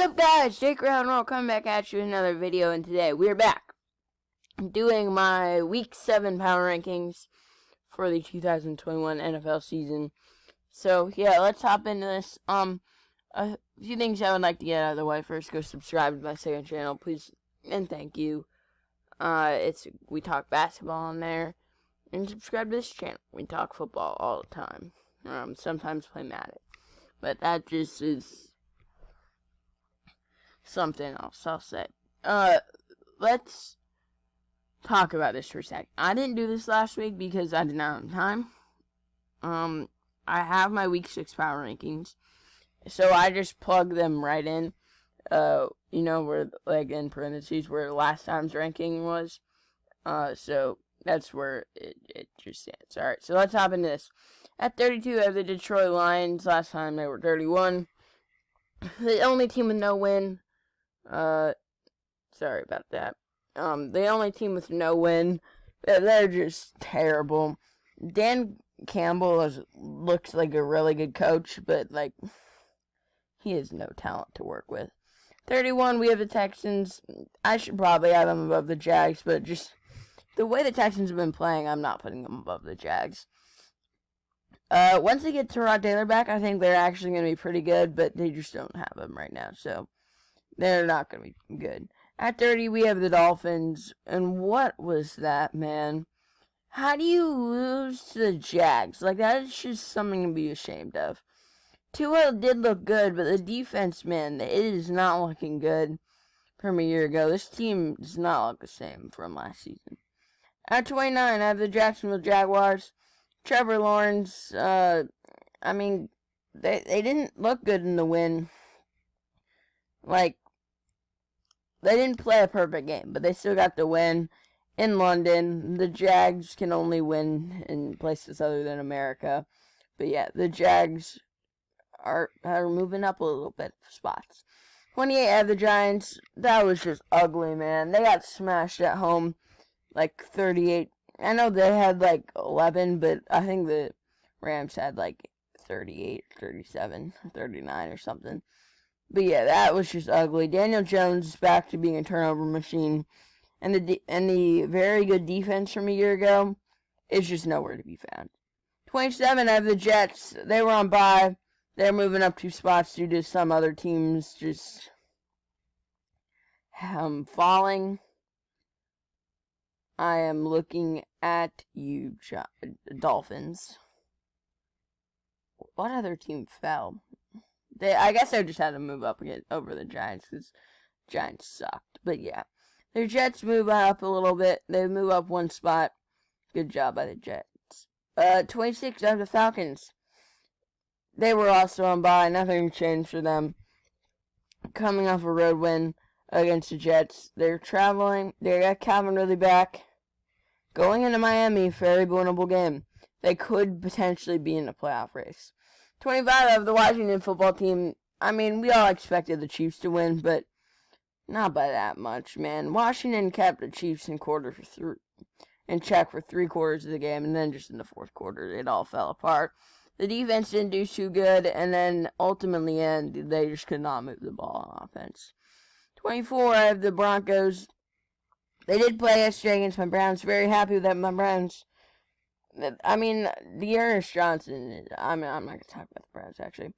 up, guys? Jake Round coming back at you with another video, and today we're back doing my Week 7 power rankings for the 2021 NFL season. So, yeah, let's hop into this. A few things I would like to get out of the way. First, go subscribe to my second channel, please, and thank you. We talk basketball on there, and subscribe to this channel. We talk football all the time. Sometimes play Madden, but that just is something else, I'll say. Let's talk about this for a second. I didn't do this last week because I did not have time. I have my Week 6 power rankings, so I just plug them right in. Where, like, in parentheses, where last time's ranking was. So that's where it just stands. Alright, so let's hop into this. At 32, I have the Detroit Lions. Last time they were 31. The only team with no win. Sorry about that. The only team with no win. They're just terrible. Dan Campbell looks like a really good coach, but, like, he has no talent to work with. 31, we have the Texans. I should probably have them above the Jags, but just the way the Texans have been playing, I'm not putting them above the Jags. Once they get Tyrod Taylor back, I think they're actually going to be pretty good, but they just don't have him right now, so they're not going to be good. At 30, we have the Dolphins, and what was that, man? How do you lose to the Jags? Like, that is just something to be ashamed of. Tua did look good, but the defense, man, it is not looking good from a year ago. This team does not look the same from last season. At 29, I have the Jacksonville Jaguars. Trevor Lawrence, they didn't look good in the win. Like, they didn't play a perfect game, but they still got the win in London. The Jags can only win in places other than America. But yeah, the Jags are moving up a little bit spots. 28, I have the Giants. That was just ugly, man. They got smashed at home, like 38. I know they had like 11, but I think the Rams had like 38, 37, 39 or something. But yeah, that was just ugly. Daniel Jones is back to being a turnover machine, and the very good defense from a year ago is just nowhere to be found. 27, I have the Jets. They were on bye. They're moving up 2 spots due to some other teams just falling. I am looking at you, Dolphins. What other team fell? I guess they just had to move up again over the Giants because Giants sucked. But yeah, the Jets move up a little bit. They move up 1 spot. Good job by the Jets. 26, I have the Falcons. They were also on bye. Nothing changed for them. Coming off a road win against the Jets. They're traveling. They got Calvin Ridley back. Going into Miami, very winnable game. They could potentially be in the playoff race. 25 of the Washington football team. I mean, we all expected the Chiefs to win, but not by that much, man. Washington kept the Chiefs in check for 3 quarters of the game, and then just in the 4th quarter, it all fell apart. The defense didn't do too good, and then ultimately they just could not move the ball on offense. 24, I have the Broncos. They did play yesterday against my Browns. Very happy with that. My Browns. I mean, Dearness Johnson. I'm not going to talk about the Browns, actually.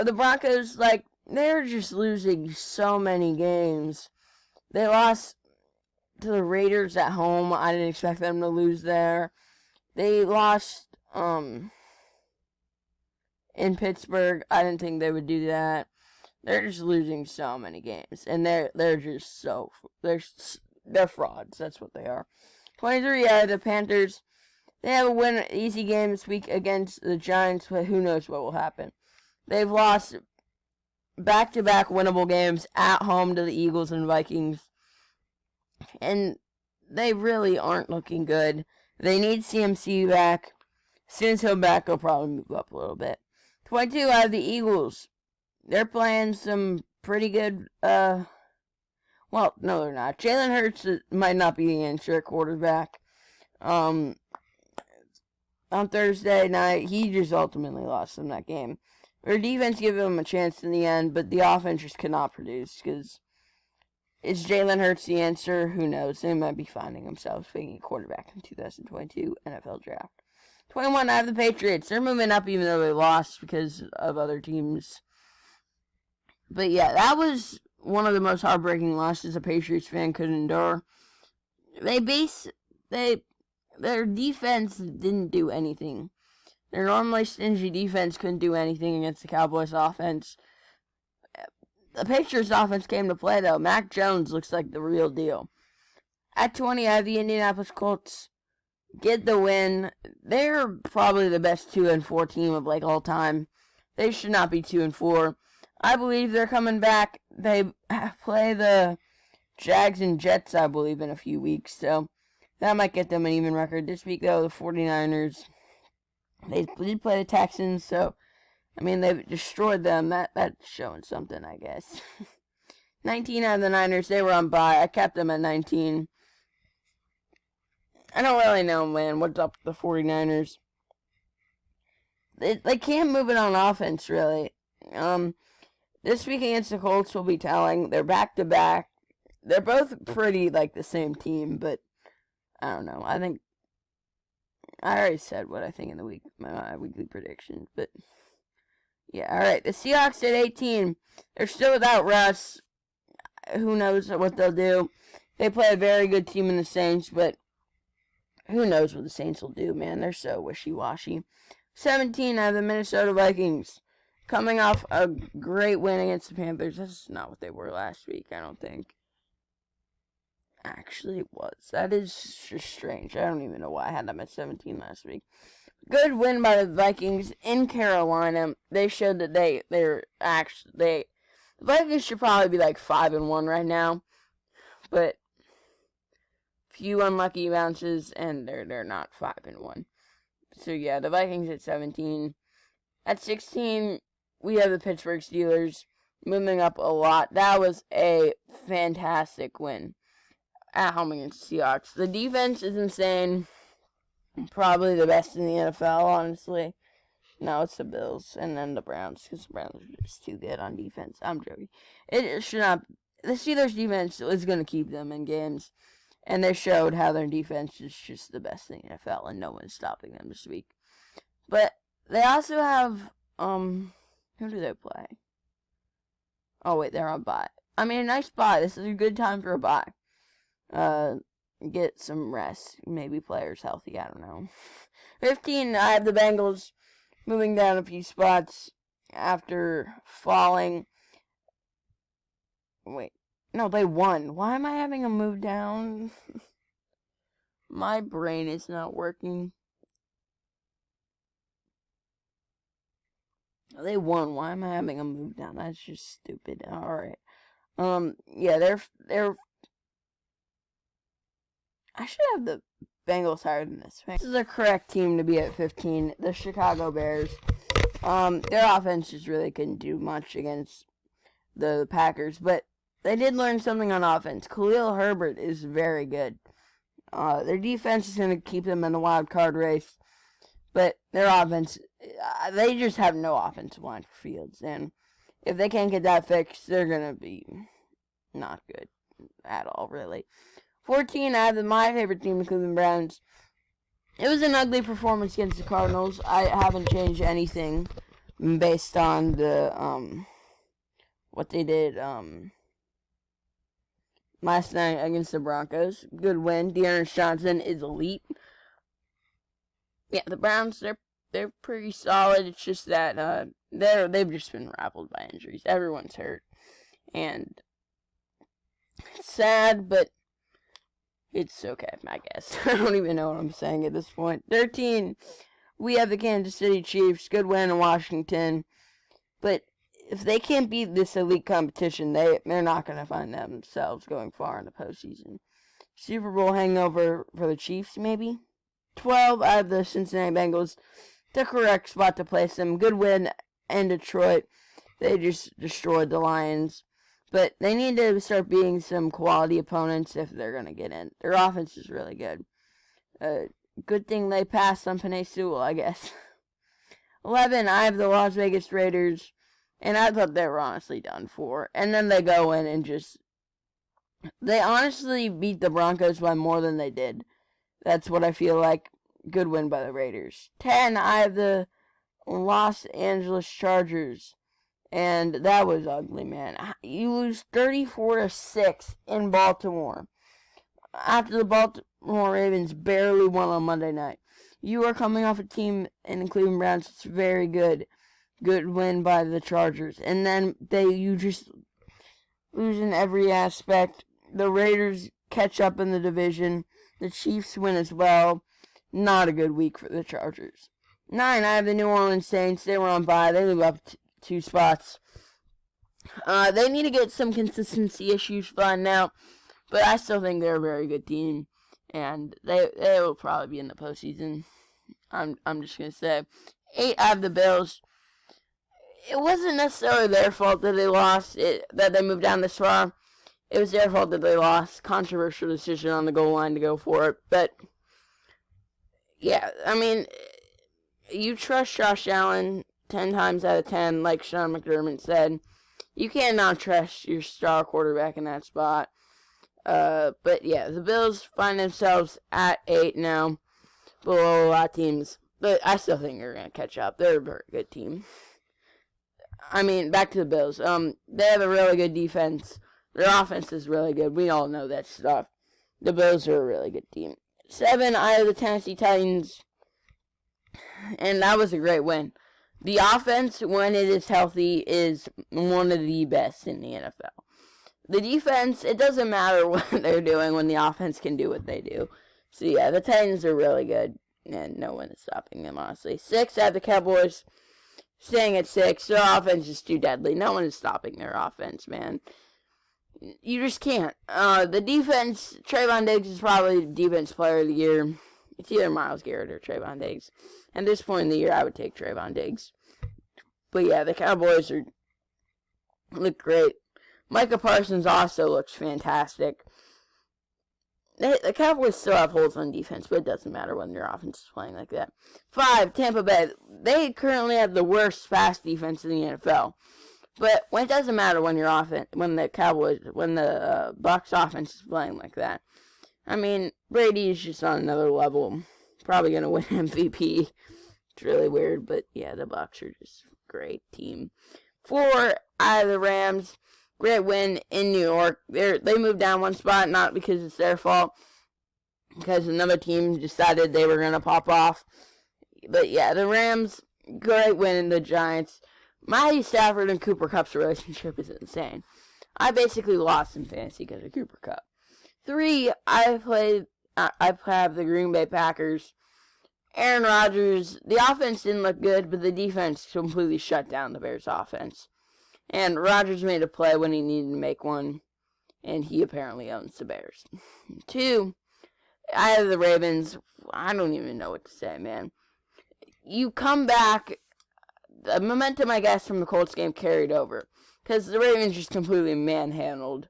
The Broncos, like, they're just losing so many games. They lost to the Raiders at home. I didn't expect them to lose there. They lost, in Pittsburgh. I didn't think they would do that. They're just losing so many games, and they're just they're frauds. That's what they are. 23, the Panthers. They have a easy game this week against the Giants, but who knows what will happen. They've lost back-to-back winnable games at home to the Eagles and Vikings, and they really aren't looking good. They need CMC back. As soon as he'll back, he'll probably move up a little bit. 22, I have the Eagles. They're playing some pretty good, well, no, they're not. Jalen Hurts might not be the answer at quarterback. On Thursday night, he just ultimately lost them that game. Their defense gave them a chance in the end, but the offense just could not produce. Because is Jalen Hurts the answer? Who knows? They might be finding themselves picking a quarterback in 2022 NFL draft. 21 out of the Patriots. They're moving up even though they lost because of other teams. But yeah, that was one of the most heartbreaking losses a Patriots fan could endure. Their defense didn't do anything. Their normally stingy defense couldn't do anything against the Cowboys offense. The Patriots offense came to play though. Mac Jones looks like the real deal. At 20, I have the Indianapolis Colts get the win. They're probably the best 2-4 team of all time. They should not be 2-4. I believe they're coming back. They play the Jags and Jets, I believe, in a few weeks. So that might get them an even record. This week, though, the 49ers, they did play the Texans. So, I mean, they've destroyed them. That's showing something, I guess. 19 out of the Niners, they were on bye. I kept them at 19. I don't really know, man, what's up with the 49ers. They can't move it on offense, really. This week against the Colts will be telling. They're back-to-back. They're both pretty, the same team, but I don't know. I think I already said what I think in the my weekly predictions, but yeah, all right. The Seahawks at 18. They're still without Russ. Who knows what they'll do? They play a very good team in the Saints, but who knows what the Saints will do, man. They're so wishy-washy. 17 out of the Minnesota Vikings. Coming off a great win against the Panthers. That's not what they were last week, I don't think. Actually, it was. That is just strange. I don't even know why I had them at 17 last week. Good win by the Vikings in Carolina. They showed that the Vikings should probably be 5-1 right now. But few unlucky bounces, and they're not 5-1. So yeah, the Vikings at 17. At 16, we have the Pittsburgh Steelers moving up a lot. That was a fantastic win at home against the Seahawks. The defense is insane. Probably the best in the NFL, honestly. No, it's the Bills and then the Browns, because the Browns are just too good on defense. I'm joking. It should not. The Steelers' defense is going to keep them in games, and they showed how their defense is just the best in the NFL, and no one's stopping them this week. But they also have, who do they play? Oh, wait, they're on bye. I mean, a nice bye. This is a good time for a bye. Get some rest. Maybe players healthy. I don't know. 15, I have the Bengals moving down a few spots after falling. Wait. No, they won. Why am I having them move down? My brain is not working. They won. Why am I having them move down? That's just stupid. Alright. Yeah, they're I should have the Bengals higher than this. This is a correct team to be at 15. The Chicago Bears. Their offense just really couldn't do much against the Packers, but they did learn something on offense. Khalil Herbert is very good. Their defense is going to keep them in the wild card race, but their offense, they just have no offensive line for Fields, and if they can't get that fixed, they're going to be not good at all, really. 14, I have my favorite team, the Cleveland Browns. It was an ugly performance against the Cardinals. I haven't changed anything based on the, what they did, last night against the Broncos. Good win. Dearness Johnson is elite. Yeah, the Browns, they're pretty solid. It's just that, they've just been rivaled by injuries. Everyone's hurt. And it's sad, but it's okay, I guess. I don't even know what I'm saying at this point. 13, we have the Kansas City Chiefs. Good win in Washington. But if they can't beat this elite competition, they're not going to find themselves going far in the postseason. Super Bowl hangover for the Chiefs, maybe? 12, I have the Cincinnati Bengals. The correct spot to place them. Good win in Detroit. They just destroyed the Lions. But they need to start beating some quality opponents if they're going to get in. Their offense is really good. Good thing they passed on Penei Sewell, I guess. 11, I have the Las Vegas Raiders, and I thought they were honestly done for. And then they go in and they honestly beat the Broncos by more than they did. That's what I feel like. Good win by the Raiders. 10, I have the Los Angeles Chargers. And that was ugly, man. You lose 34-6 in Baltimore. After the Baltimore Ravens barely won on Monday night. You are coming off a team in the Cleveland Browns that's very good. Good win by the Chargers. And then you just lose in every aspect. The Raiders catch up in the division. The Chiefs win as well. Not a good week for the Chargers. 9, I have the New Orleans Saints. They were on bye. They move up 2 spots. They need to get some consistency issues fine now, but I still think they're a very good team, and they will probably be in the postseason. I'm just gonna say. 8, I have the Bills. It wasn't necessarily their fault that they lost, that they moved down this far. It was their fault that they lost. Controversial decision on the goal line to go for it, but yeah, I mean, you trust Josh Allen 10 times out of 10, like Sean McDermott said. You cannot trust your star quarterback in that spot. But yeah, the Bills find themselves at 8 now, below a lot of teams. But I still think they're going to catch up. They're a very good team. I mean, back to the Bills. They have a really good defense. Their offense is really good. We all know that stuff. The Bills are a really good team. 7, I have the Tennessee Titans. And that was a great win. The offense, when it is healthy, is one of the best in the NFL. The defense, it doesn't matter what they're doing when the offense can do what they do. So yeah, the Titans are really good, and no one is stopping them, honestly. 6, I have the Cowboys. Staying at 6, their offense is too deadly. No one is stopping their offense, man. You just can't. The defense, Trayvon Diggs is probably the defense player of the year. It's either Myles Garrett or Trayvon Diggs. At this point in the year, I would take Trayvon Diggs. But yeah, the Cowboys look great. Micah Parsons also looks fantastic. The Cowboys still have holes on defense, but it doesn't matter when their offense is playing like that. 5, Tampa Bay. They currently have the worst pass defense in the NFL. But it doesn't matter when your offense, when the Bucs offense is playing like that. I mean, Brady is just on another level. Probably going to win MVP. It's really weird, but yeah, the Bucs are just a great team. 4, I have the Rams. Great win in New York. They moved down 1 spot, not because it's their fault, because another team decided they were going to pop off. But yeah, the Rams, great win in the Giants. Matthew Stafford and Cooper Kupp's relationship is insane. I basically lost in fantasy because of Cooper Kupp. 3, I have the Green Bay Packers. Aaron Rodgers, the offense didn't look good, but the defense completely shut down the Bears' offense. And Rodgers made a play when he needed to make one, and he apparently owns the Bears. 2, I have the Ravens. I don't even know what to say, man. You come back, the momentum, I guess, from the Colts game carried over, because the Ravens just completely manhandled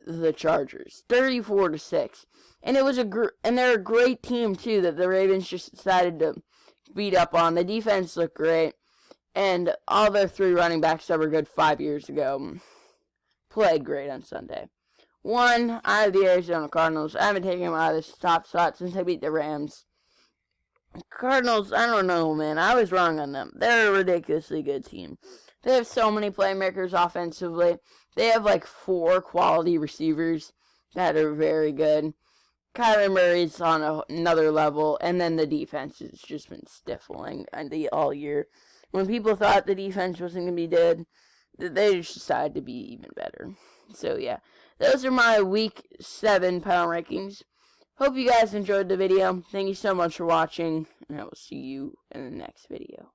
the Chargers, 34-6. And it was and they're a great team too that the Ravens just decided to beat up on. The defense looked great, and all their 3 running backs that were good 5 years ago played great on Sunday. 1, I have the Arizona Cardinals. I haven't taken them out of the top spot since they beat the Rams. Cardinals, I don't know, man. I was wrong on them. They're a ridiculously good team. They have so many playmakers offensively. They have like 4 quality receivers that are very good. Kyler Murray's on another level, and then the defense has just been stifling all year. When people thought the defense wasn't going to be good, they just decided to be even better. So yeah, those are my Week 7 power rankings. Hope you guys enjoyed the video. Thank you so much for watching, and I will see you in the next video.